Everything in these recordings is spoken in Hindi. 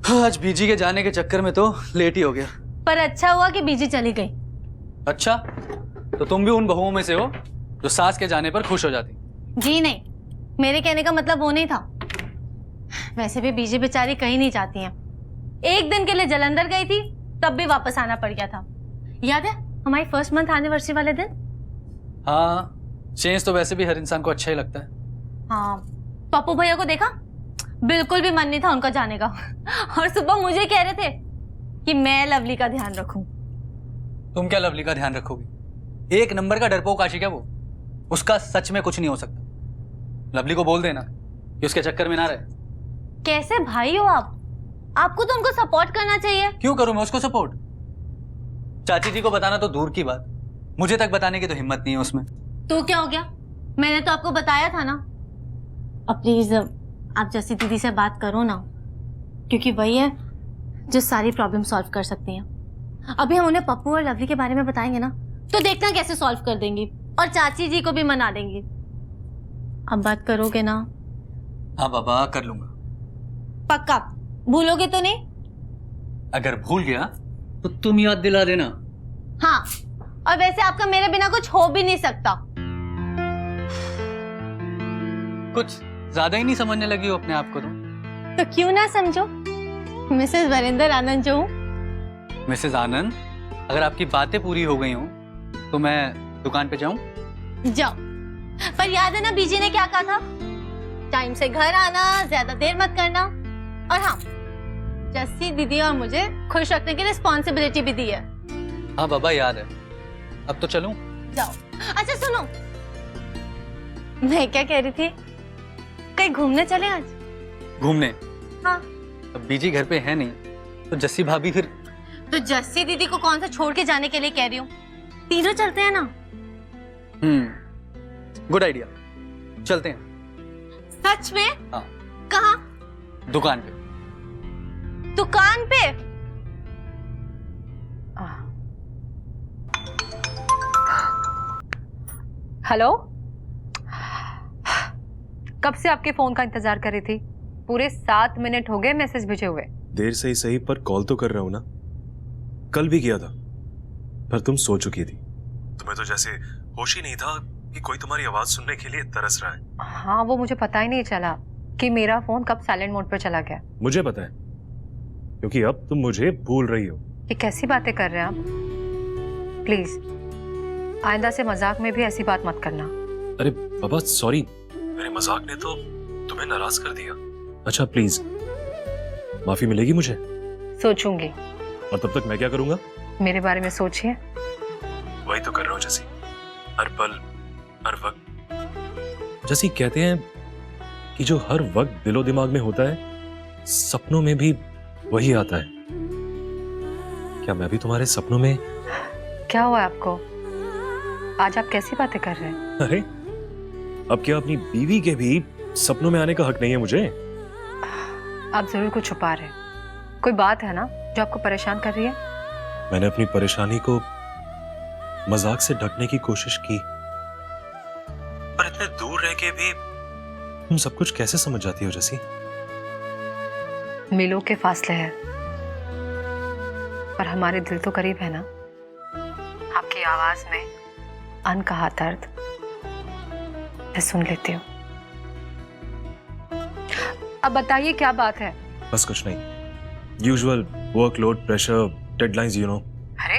आज बीजी के जाने के चक्कर में तो लेट ही हो गया। पर अच्छा हुआ कि बीजी चली गई। अच्छा, तो तुम भी उन बहुओं में से हो जो सास के जाने पर खुश हो जाती? जी नहीं, मेरे कहने का मतलब वो नहीं था। वैसे भी बीजी बेचारी कहीं नहीं जाती हैं। एक दिन के लिए जलंधर गई थी, तब भी वापस आना पड़ गया था। याद है हमारी फर्स्ट मंथ एनिवर्सरी वाले दिन? हाँ, चेंज तो वैसे भी हर इंसान को अच्छा ही लगता है। हाँ, पप्पू भैया को देखा, बिल्कुल भी मन नहीं था उनका जाने का। और सुबह मुझे कह रहे थे कि मैं लवली का ध्यान रखूं। तुम क्या लवली का ध्यान रखोगी? एक नंबर का डरपोक आशिक है वो। उसका सच में कुछ नहीं हो सकता। लवली को बोल देना कि उसके चक्कर में ना रहे। कैसे भाई हो आप? आपको तो उनको सपोर्ट करना चाहिए। क्यों करूं मैं उसको सपोर्ट? चाची जी को बताना तो दूर की बात, मुझे तक बताने की तो हिम्मत नहीं है उसमें। तो क्या हो गया? मैंने तो आपको बताया था ना। अब प्लीज आप जैसी दीदी से बात करो ना, क्योंकि वही है जो सारी प्रॉब्लम सॉल्व कर सकती हैं। अभी हम उन्हें पप्पू और लवली के बारे में बताएंगे ना, तो देखना कैसे सॉल्व कर देंगी और चाची जी को भी मना देंगी। अब बात करोगे ना? हाँ बाबा, कर लूंगा। पक्का? भूलोगे तो नहीं? अगर भूल गया तो तुम याद दिला देना। हाँ, और वैसे आपका मेरे बिना कुछ हो भी नहीं सकता। कुछ ज्यादा ही नहीं समझने लगी हो अपने आप को तो क्यों ना समझो, मिसेस वरिंदर आनंद जो हूँ। मिसेस आनंद, अगर आपकी बातें पूरी हो गई हों तो मैं दुकान पे जाऊं? जाओ, पर याद है ना बीजी ने क्या कहा था? टाइम से घर आना, ज्यादा देर मत करना। और हाँ, जस्सी दीदी और मुझे खुश रखने की रिस्पॉन्सिबिलिटी भी दी है। हाँ बाबा, याद है। अब तो चलूं? जाओ। अच्छा सुनो, मैं क्या कह रही थी, कहीं घूमने चले आज? घूमने? हाँ। अब बीजी घर पे है नहीं तो जस्सी भाभी फिर? तो जस्सी दीदी को कौन सा छोड़ के जाने के लिए कह रही हूँ, तीनों चलते हैं ना। गुड आइडिया, चलते हैं। सच में? हाँ। कहाँ? दुकान पे। दुकान पे? हेलो, कब से आपके फोन का इंतजार कर रही थी? पूरे 7 मिनट हो गए मैसेज भेजे हुए। देर से ही सही, पर कॉल तो कर रहा हूं ना। कल भी किया था, पर तुम सो चुकी थी। तुम्हें तो जैसे होश ही नहीं था कि कोई तुम्हारी आवाज सुनने के लिए तरस रहा है। हाँ, वो मुझे पता ही नहीं चला कि मेरा फोन कब साइलेंट मोड पर चला गया। मुझे पता है, क्योंकि अब तुम मुझे भूल रही हो। ये कैसी बातें कर रहे हैं आप? प्लीज आइंदा से मजाक में भी ऐसी बात मत करना। अरे बाबा सॉरी, मेरे मजाक ने तो तुम्हें नाराज कर दिया। अच्छा प्लीज, माफी मिलेगी मुझे? सोचूंगी। और तब तक मैं क्या करूंगा? मेरे बारे में सोचिए। वही तो कर रहा हूँ जैसी, हर पल हर वक्त। जैसी कहते हैं कि जो हर वक्त दिलो दिमाग में होता है, सपनों में भी वही आता है। क्या मैं भी तुम्हारे सपनों में? क्या हुआ आपको? आज आप कैसी बातें कर रहे हैं? अरे अब क्या अपनी बीवी के भी सपनों में आने का हक नहीं है मुझे? आप जरूर कुछ छुपा रहे हैं। कोई बात है ना जो आपको परेशान कर रही है? मैंने अपनी परेशानी को मजाक से ढकने की कोशिश की, पर इतने दूर रह के भी तुम सब कुछ कैसे समझ जाती हो जैसी? मीलों के फासले हैं, पर हमारे दिल तो करीब है ना। आपकी आवाज में अनकहा दर्द मैं सुन लेती हूँ। अब बताइए क्या बात है? बस कुछ नहीं, usual workload, pressure, deadlines, you know. अरे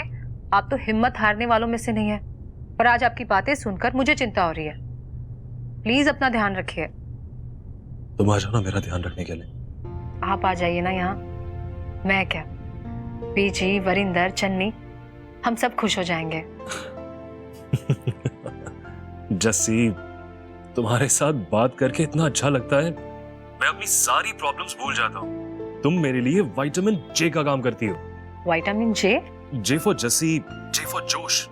आप तो हिम्मत हारने वालों में से नहीं है, पर आज आपकी बातें सुनकर मुझे चिंता हो रही है। प्लीज अपना ध्यान रखिए। तुम आ जाओ ना मेरा ध्यान रखने के लिए। आप आ जाइए ना यहाँ। मैं क्या, बीजी, वरिंदर, चन्नी, हम सब खुश हो जाएंगे। जस्सी, तुम्हारे साथ बात करके इतना अच्छा लगता है, मैं अपनी सारी प्रॉब्लम्स भूल जाता हूँ। तुम मेरे लिए विटामिन जे का काम करती हो। Vitamin J? J for Jassi, J for जोश,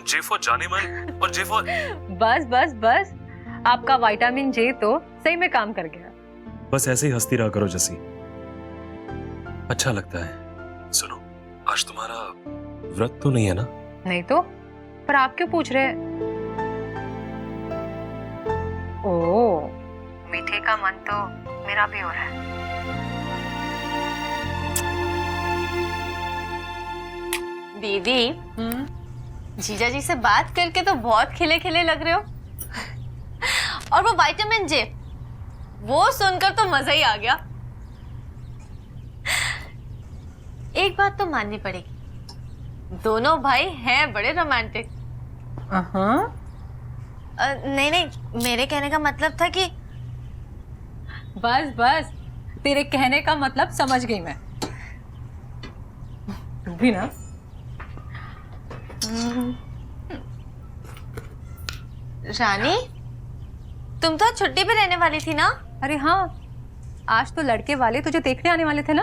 जे फॉर जाने मन, और जे फॉर... बस बस बस, आपका विटामिन जे तो सही में काम कर गया। बस ऐसे ही हंसती रहा करो जस्सी, अच्छा लगता है। सुनो, आज तुम्हारा व्रत तो नहीं है ना? नहीं तो, पर आप क्यों पूछ रहे हैं? ओह, मीठे का मन तो मेरा भी हो रहा है। दीदी, जीजा जी से बात करके तो बहुत खिले खिले लग रहे हो। और वो विटामिन जे, वो सुनकर तो मजा ही आ गया। एक बात तो माननी पड़ेगी, दोनों भाई हैं बड़े रोमांटिक। नहीं नहीं, मेरे कहने का मतलब था कि बस बस, तेरे कहने का मतलब समझ गई मैं। तू भी ना। रानी, तुम तो छुट्टी पे रहने वाली थी ना? अरे हाँ, आज तो लड़के वाले तुझे देखने आने वाले थे ना?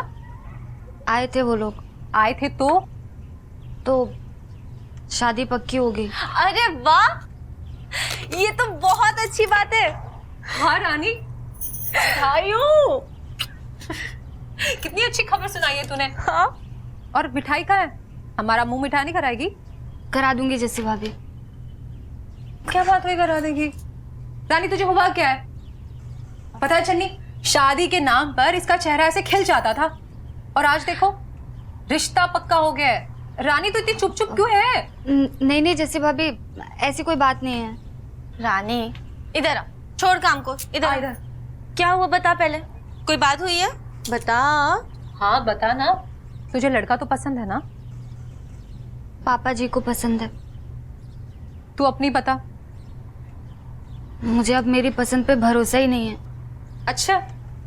आए थे वो लोग। आए थे तो शादी पक्की हो गई। अरे वाह, ये तो बहुत अच्छी बात है। हाँ रानी, आयु, कितनी अच्छी खबर सुनाई है तूने। हाँ? और मिठाई का है? हमारा मुंह मिठाई नहीं कराएगी? करा दूंगी जैसी भाभी। क्या बात हुई करा देगी? रानी तुझे हुआ क्या है? पता है चन्नी, शादी के नाम पर इसका चेहरा ऐसे खिल जाता था और आज देखो रिश्ता पक्का हो गया है। रानी तो इतनी चुप चुप क्यों है? नहीं नहीं जैसी भाभी, ऐसी कोई बात नहीं है। रानी इधर आ, छोड़ काम को, इधर आ। इधर। क्या हुआ बता, पहले कोई बात हुई है? बता। हाँ बता ना, तुझे लड़का तो पसंद है ना? पापा जी को पसंद है। तू अपनी बता। मुझे अब मेरी पसंद पे भरोसा ही नहीं है। अच्छा,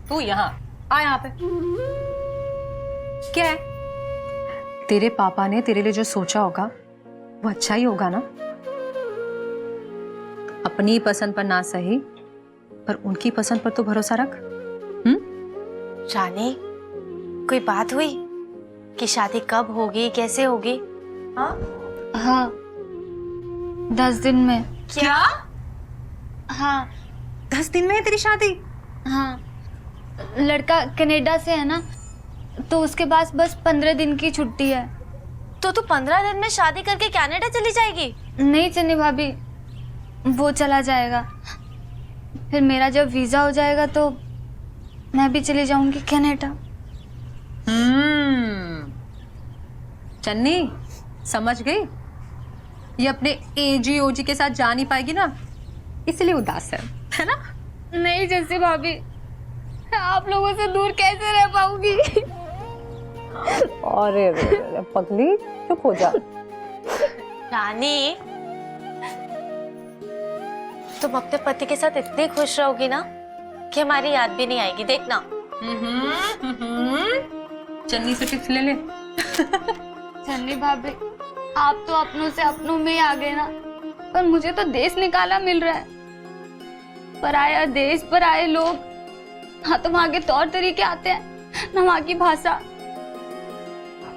तू यहाँ आ, यहाँ पे क्या है? तेरे पापा ने तेरे लिए जो सोचा होगा वो अच्छा ही होगा ना? अपनी पसंद पर ना सही, पर उनकी पसंद पर तो भरोसा रख। रानी, कोई बात हुई कि शादी कब होगी, कैसे होगी? हाँ? हाँ, 10 दिन में। क्या? हाँ 10 दिन में है तेरी शादी? हाँ, लड़का कनाडा से है ना, तो उसके पास बस 15 दिन की छुट्टी है। तो तू 15 दिन में शादी करके कनाडा चली जाएगी? नहीं चन्नी भाभी, वो चला जाएगा। फिर मेरा जब वीजा हो जाएगा तो मैं भी चली जाऊंगी कनाडा। चन्नी, समझ गई? ये अपने एजी ओजी के साथ जा नहीं पाएगी ना, इसलिए उदास है ना? नहीं जैसी भाभी, आप लोगों से दूर कैसे रह पाऊंगी? अरे पगली, चुप हो जा। रानी, तुम अपने पति के साथ इतनी खुश रहोगी ना कि हमारी याद भी नहीं आएगी, देखना। चन्नी से टिप्स ले ले। चन्नी भाभी, आप तो अपनों से अपनों में ही आ गए ना, पर मुझे तो देश निकाला मिल रहा है। पराया देश, पराये लोग, हाँ तो वहाँ के तौर तरीके आते हैं ना, वहाँ की भाषा।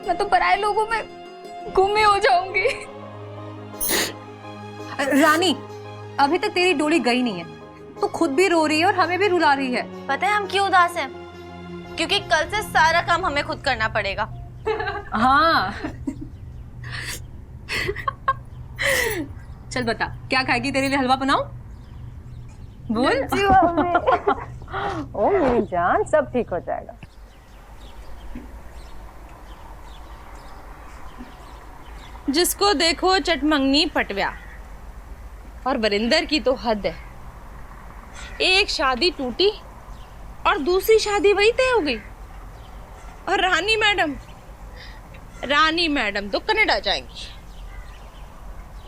मैं तो पराये लोगों में गुम हो जाऊंगी। रानी, अभी तक तेरी डोली गई नहीं है, तू खुद भी रो रही है और हमें भी रुला रही है। पता है हम क्यों उदास हैं? क्योंकि कल से सारा काम हमें खुद करना पड़ेगा। हाँ। चल बता, क्या खाएगी? तेरे लिए हलवा बनाऊं? बोल। ओ मेरी जान, सब ठीक हो जाएगा। जिसको देखो चटमंगनी पटव्या, और वरिंदर की तो हद है। एक शादी टूटी और दूसरी शादी वही तय हो गई। और रानी मैडम तो कनाडा जाएंगी।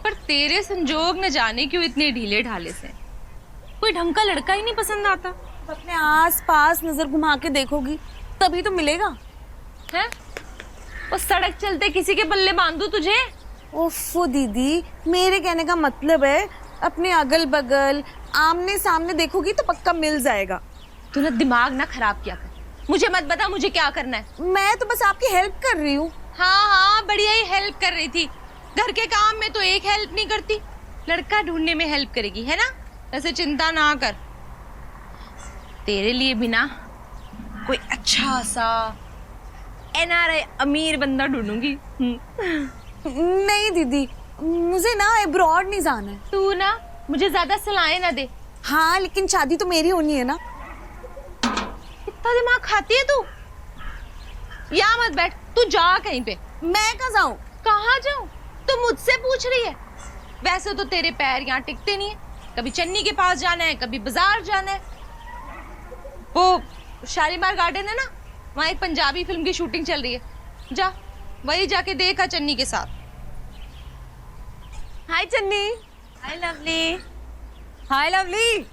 पर तेरे संजोग न जाने क्यों इतने ढीले ढाले से, कोई ढंग का लड़का ही नहीं पसंद आता। अपने आस पास नजर घुमा के देखोगी तभी तो मिलेगा। है वो सड़क चलते किसी के पल्ले बांधू तुझे? ओफो दीदी, मेरे कहने का मतलब है अपने अगल बगल आमने सामने देखोगी तो पक्का मिल जाएगा। तूने दिमाग ना खराब किया कर, मुझे मत बता मुझे क्या करना है। मैं तो बस आपकी हेल्प कर रही हूँ। हाँ, बढ़िया ही हेल्प कर रही थी। घर के काम में तो एक हेल्प नहीं करती, लड़का ढूंढने में हेल्प करेगी, है ना? ऐसे चिंता ना कर, तेरे लिए भी ना कोई अच्छा सा NRI अमीर बंदा ढूंढूंगी। नहीं दीदी, मुझे ना अब्रॉड नहीं जाना है। तू ना मुझे ज्यादा सलाहें ना दे। हाँ, लेकिन शादी तो मेरी होनी है ना। इतना दिमाग खाती है तू? यहाँ मत बैठ, तू जा कहीं पे। मैं कहाँ जाऊँ? कहाँ जाऊं? तो मुझसे पूछ रही है। वैसे तो तेरे पैर यहाँ टिकते नहीं है, कभी चन्नी के पास जाना है, कभी बाजार जाना है। वो शालीमार गार्डन है ना, वहाँ एक पंजाबी फिल्म की शूटिंग चल रही है, जा वही जाके देखा चन्नी के साथ। हाय चन्नी। हाय लवली। हाय लवली।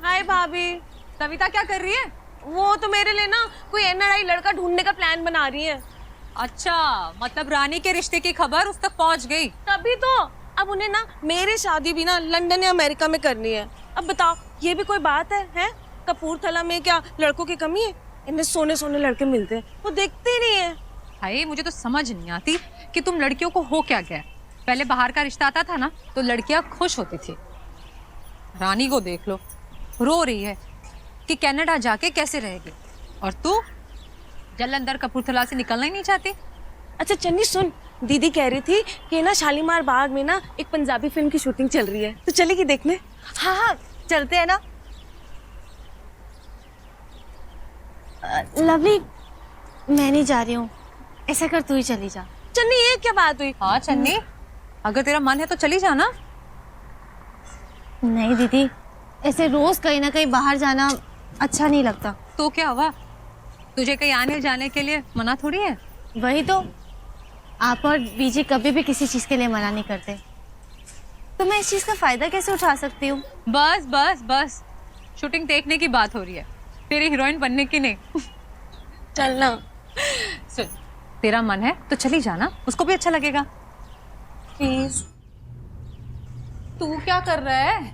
हाय भाभी। कविता क्या कर रही है? वो तो मेरे लिए ना कोई NRI लड़का ढूंढने का प्लान बना रही है। अच्छा, मतलब रानी के रिश्ते की खबर उस तक पहुंच गई। तभी तो अब उन्हें ना मेरी शादी भी ना लंदन या अमेरिका में करनी है। अब बताओ, ये भी कोई बात है? कपूरथला में क्या लड़कों की कमी है? इन्हें सोने सोने लड़के मिलते हैं, वो देखते ही नहीं है। भाई मुझे तो समझ नहीं आती कि तुम लड़कियों को हो क्या गया। पहले बाहर का रिश्ता आता था ना तो लड़कियां खुश होती थी। रानी को देख लो, रो रही है कि कनाडा जाके कैसे रहेगी, और तू जलंधर कपूरथला से निकलना ही नहीं चाहती। अच्छा चन्नी सुन, दीदी कह रही थी कि ना शालीमार बाग में ना एक पंजाबी फिल्म की शूटिंग चल रही है, तो चलेगी देखने? हाँ हाँ चलते हैं ना। लवली, मैं नहीं जा रही हूँ, ऐसा कर तू ही चली जा। चन्नी ये क्या बात हुई? हाँ चन्नी, अगर तेरा मन है तो चली जाना। नहीं दीदी, ऐसे रोज कहीं ना कहीं बाहर जाना अच्छा नहीं लगता। तो क्या हुआ, तुझे कहीं आने जाने के लिए मना थोड़ी है। वही तो, आप और बीजी कभी भी किसी चीज के लिए मना नहीं करते, तो मैं इस चीज का फायदा कैसे उठा सकती हूँ? बस बस बस, शूटिंग देखने की बात हो रही है, तेरी हीरोइन बनने की नहीं। चलना। सुन, तेरा मन है तो चली जाना, उसको भी अच्छा लगेगा। प्लीज। तू क्या कर रहा है?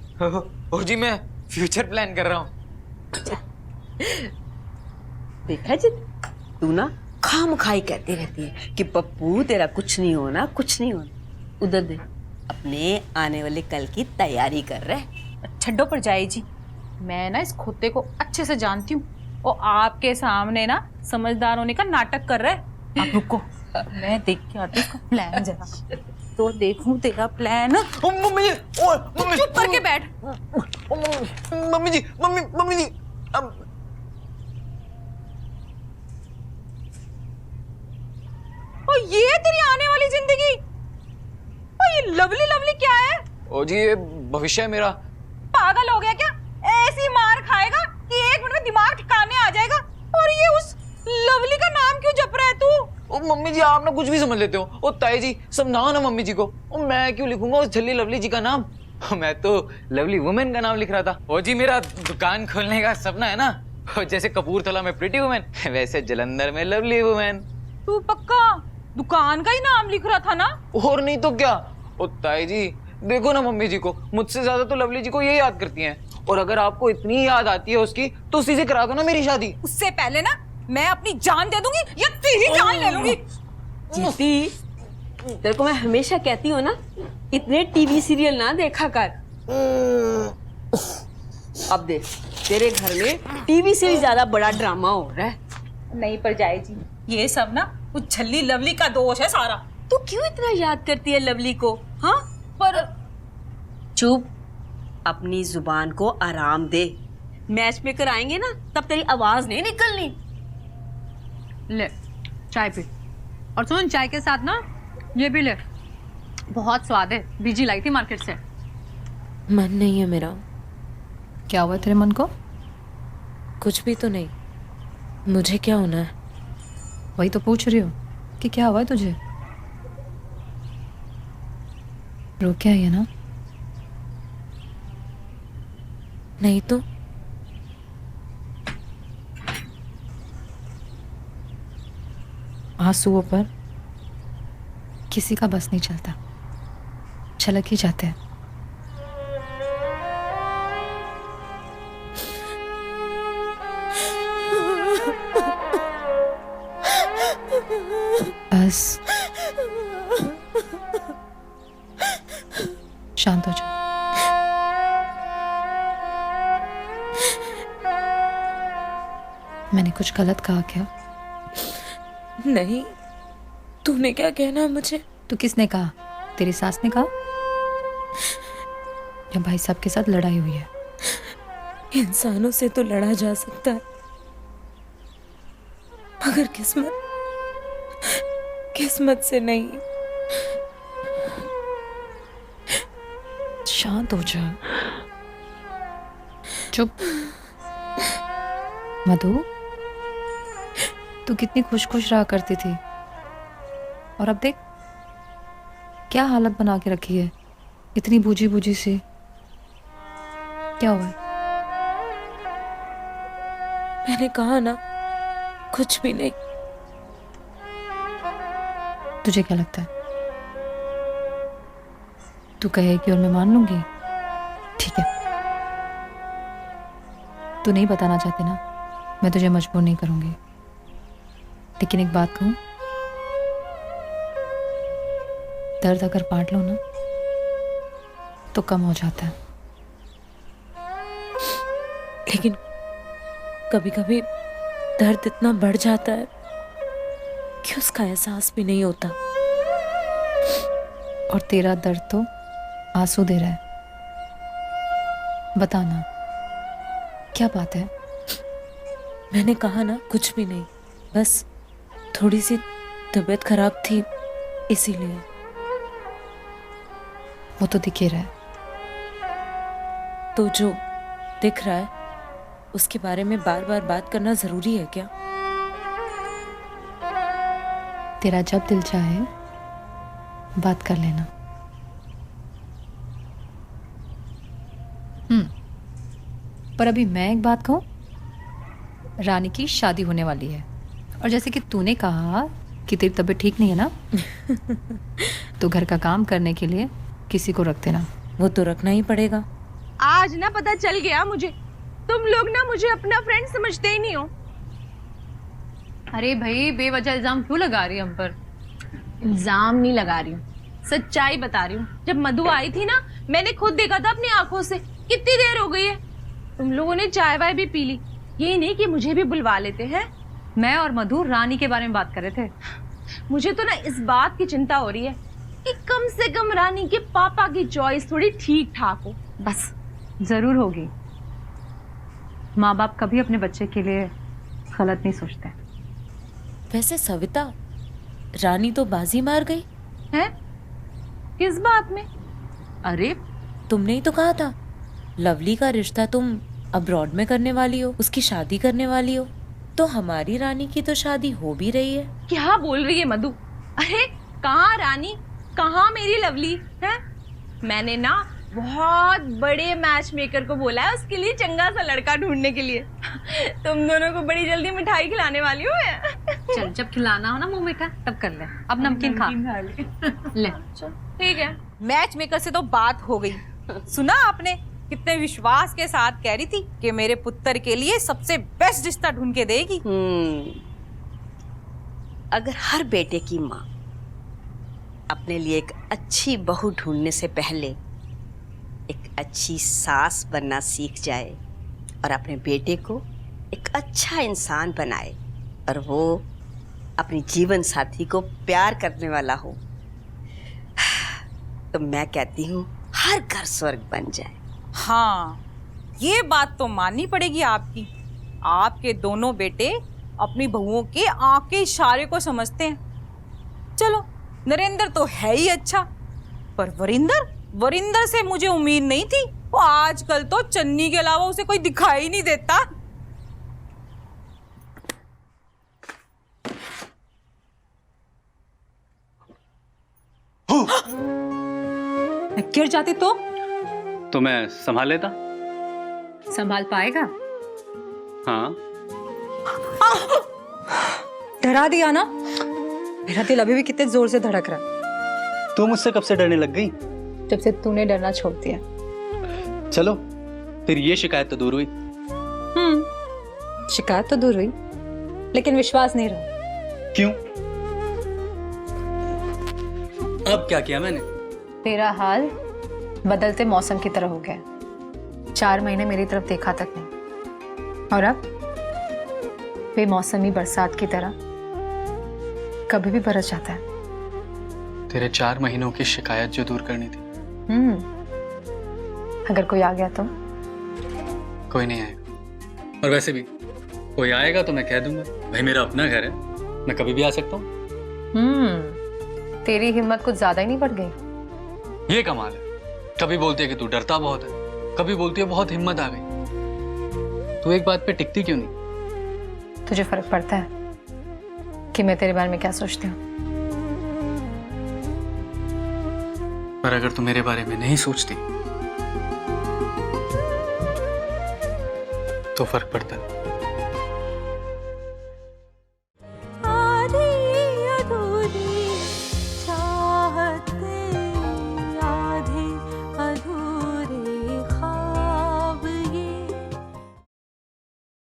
ओ जी, मैं फ्यूचर प्लान कर रहा हूँ। देखा जी, तू ना खामखाई कहती रहती है कि पप्पू तेरा कुछ नहीं होना, कुछ नहीं होना। उधर देख, अपने आने वाले कल की तैयारी कर रहे। छड्डो पर जाए जी, मैं ना इस खोते को अच्छे से जानती हूँ, और आपके सामने ना समझदार होने का नाटक कर रहा है। आप रुको, मैं देख के आती हूँ इसका प्लान जरा, तो देखूं तेरा प्लान। मम्मी जी, मम्मी चुप करके बैठ। मम्मी जी, मम्मी जी, अब और ये तेरी आने वाली जिंदगी, और ये लवली लवली क्या है? ओ जी, ये भविष्य है मेरा। पागल हो गया क्या? ऐसी मार खाएगा कि 1 मिनट में दिमाग ठिकाने आ जाएगा। और ये उस लवली का नाम क्यों जप रहा है तू? ओ मम्मी जी, आप ना कुछ भी समझ लेते हो। ओ ताई जी, समझाओ ना मम्मी जी को। ओ मैं क्यों लिखूंगा उस झल्ली लवली जी का नाम? मैं तो लवली वुमेन का नाम लिख रहा था। ओ जी, मेरा दुकान खोलने का सपना है ना, जैसे कपूरथला में प्रिटी वुमेन, वैसे जलंधर में लवली वुमेन। तू पक्का दुकान का ही नाम लिख रहा था ना? और नहीं तो क्या। ओ ताई जी, देखो ना मम्मी जी को, मुझसे ज्यादा तो लवली जी को ये याद करती हैं। और अगर आपको इतनी याद आती है उसकी, तो उसी से करा दो ना मेरी शादी। उससे पहले ना मैं अपनी जान दे दूंगी या तेरी जान ले लूंगी। जीती, तेरे को मैं हमेशा कहती हूँ ना, इतने टीवी सीरियल ना देखा कर। अब देख, तेरे घर में टीवी से भी ज्यादा बड़ा ड्रामा हो रहा है। नहीं पर जाए जी, ये सब ना उस झल्ली लवली का दोष है सारा। तू क्यों इतना याद करती है लवली को? हाँ, पर चुप, अपनी जुबान को आराम दे। मैच मेकर आएंगे ना, तब तेरी आवाज नहीं निकलनी। ले चाय पी, और सुन, चाय के साथ ना ये भी ले, बहुत स्वाद है, बीजी लाई थी मार्केट से। मन नहीं है मेरा। क्या हुआ तेरे मन को? कुछ भी तो नहीं। मुझे क्या होना है? वही तो पूछ रही हूँ कि क्या हुआ है तुझे। रो क्या है ना? नहीं तो आंसुओं पर किसी का बस नहीं चलता, छलक ही जाते हैं। बस शांत हो जाओ। मैंने कुछ गलत कहा क्या? नहीं, तूने क्या कहना है मुझे? तो किसने कहा? तेरी सास ने कहा या भाई साहब के साथ लड़ाई हुई है? इंसानों से तो लड़ा जा सकता है, मगर किस्मत से नहीं। शांत हो जा। चुप। मधु, तू कितनी खुश खुश रहा करती थी और अब देख क्या हालत बना के रखी है, इतनी बूझी बूझी सी। क्या हुआ? मैंने कहा ना, कुछ भी नहीं। तुझे क्या लगता है तू कहेगी और मैं मान लूंगी? ठीक है, तू नहीं बताना चाहती ना, मैं तुझे मजबूर नहीं करूंगी। लेकिन एक बात कहूं, दर्द अगर बांट लो ना तो कम हो जाता है। लेकिन कभी कभी दर्द इतना बढ़ जाता है कि उसका एहसास भी नहीं होता। और तेरा दर्द तो आंसू दे रहा है। बताना क्या बात है? मैंने कहा ना, कुछ भी नहीं, बस थोड़ी सी तबीयत खराब थी इसीलिए। वो तो दिख ही रहा है। तो जो दिख रहा है उसके बारे में बार बार बात करना जरूरी है क्या? तेरा जब दिल चाहे बात कर लेना। पर अभी मैं एक बात कहूं, रानी की शादी होने वाली है और जैसे कि तूने कहा कि तेरी तबीयत ठीक नहीं है ना तो घर का काम करने के लिए किसी को रख देना। वो तो रखना ही पड़ेगा। आज ना पता चल गया मुझे, तुम लोग ना मुझे अपना फ्रेंड समझते ही नहीं हो। अरे भाई, बेवजह इल्जाम क्यों लगा रही है हम पर? इल्जाम नहीं लगा रही हूँ, सच्चाई बता रही हूँ। जब मधु आई थी ना, मैंने खुद देखा था अपनी आंखों से। कितनी देर हो गई है, तुम लोगों ने चाय वाय भी पी ली, यही नहीं कि मुझे भी बुलवा लेते हैं। मैं और मधु रानी के बारे में बात कर रहे थे। मुझे तो ना इस बात की चिंता हो रही है कि कम से कम रानी के पापा की चॉइस थोड़ी ठीक ठाक हो, बस। जरूर होगी। माँ बाप कभी अपने बच्चे के लिए गलत नहीं सोचते। वैसे सविता, रानी तो बाजी मार गई है? किस बात में? अरे तुमने ही तो कहा था लवली का रिश्ता तुम अब्रॉड में करने वाली हो, उसकी शादी करने वाली हो। तो हमारी रानी की तो शादी हो भी रही है। क्या बोल रही है मधु? अरे कहाँ रानी, कहाँ मेरी लवली है? मैंने ना बहुत बड़े मैच मेकर को बोला है उसके लिए चंगा सा लड़का ढूंढने के लिए। तुम दोनों को बड़ी जल्दी मिठाई खिलाने वाली हूँ मैं। चल, जब खिलाना हो ना मुंह मीठा तब कर ले। अब नमकीन खा ले। ठीक है। मैच मेकर से तो बात हो गई। सुना आपने कितने विश्वास के साथ कह रही थी कि मेरे पुत्र के लिए सबसे बेस्ट रिश्ता ढूंढ के देगी। अगर हर बेटे की माँ अपने लिए एक अच्छी बहू ढूंढने से पहले एक अच्छी सास बनना सीख जाए और अपने बेटे को एक अच्छा इंसान बनाए और वो अपनी जीवन साथी को प्यार करने वाला हो, तो मैं कहती हूँ हर घर स्वर्ग बन जाए। हाँ, ये बात तो माननी पड़ेगी आपकी। आपके दोनों बेटे अपनी बहुओं के आंख के इशारे को समझते हैं। चलो, नरेंद्र तो है ही अच्छा, पर वरिंदर से मुझे उम्मीद नहीं थी। वो आजकल तो चन्नी के अलावा उसे कोई दिखाई नहीं देता। गिर जाती तो मैं संभाल लेता। संभाल पाएगा? हाँ। डरा दिया ना? मेरा दिल अभी भी कितने जोर से धड़क रहा है। तू मुझसे कब से डरने लग गई? जब से तूने डरना छोड़ दिया। चलो, फिर ये शिकायत तो दूर हुई। शिकायत तो दूर हुई, लेकिन विश्वास नहीं रहा। क्यों? अब क्या किया मैंने? तेरा हाल बदलते मौसम की तरह हो गया। 4 महीने मेरी तरफ देखा तक नहीं, और अब बेमौसमी बरसात की तरह कभी भी बरस जाता है। तेरे 4 महीनों की शिकायत जो दूर करनी थी। अगर कोई आ गया तो? कोई नहीं आएगा, और वैसे भी कोई आएगा तो मैं कह दूंगा भाई मेरा अपना घर है, मैं कभी भी आ सकता हूँ। तेरी हिम्मत कुछ ज्यादा ही नहीं बढ़ गई? ये कमाल है, कभी बोलती है कि तू डरता बहुत है, कभी बोलती है बहुत हिम्मत आ गई। तू एक बात पे टिकती क्यों नहीं? तुझे फर्क पड़ता है कि मैं तेरे बारे में क्या सोचती हूँ? पर अगर तू मेरे बारे में नहीं सोचती तो फर्क पड़ता है।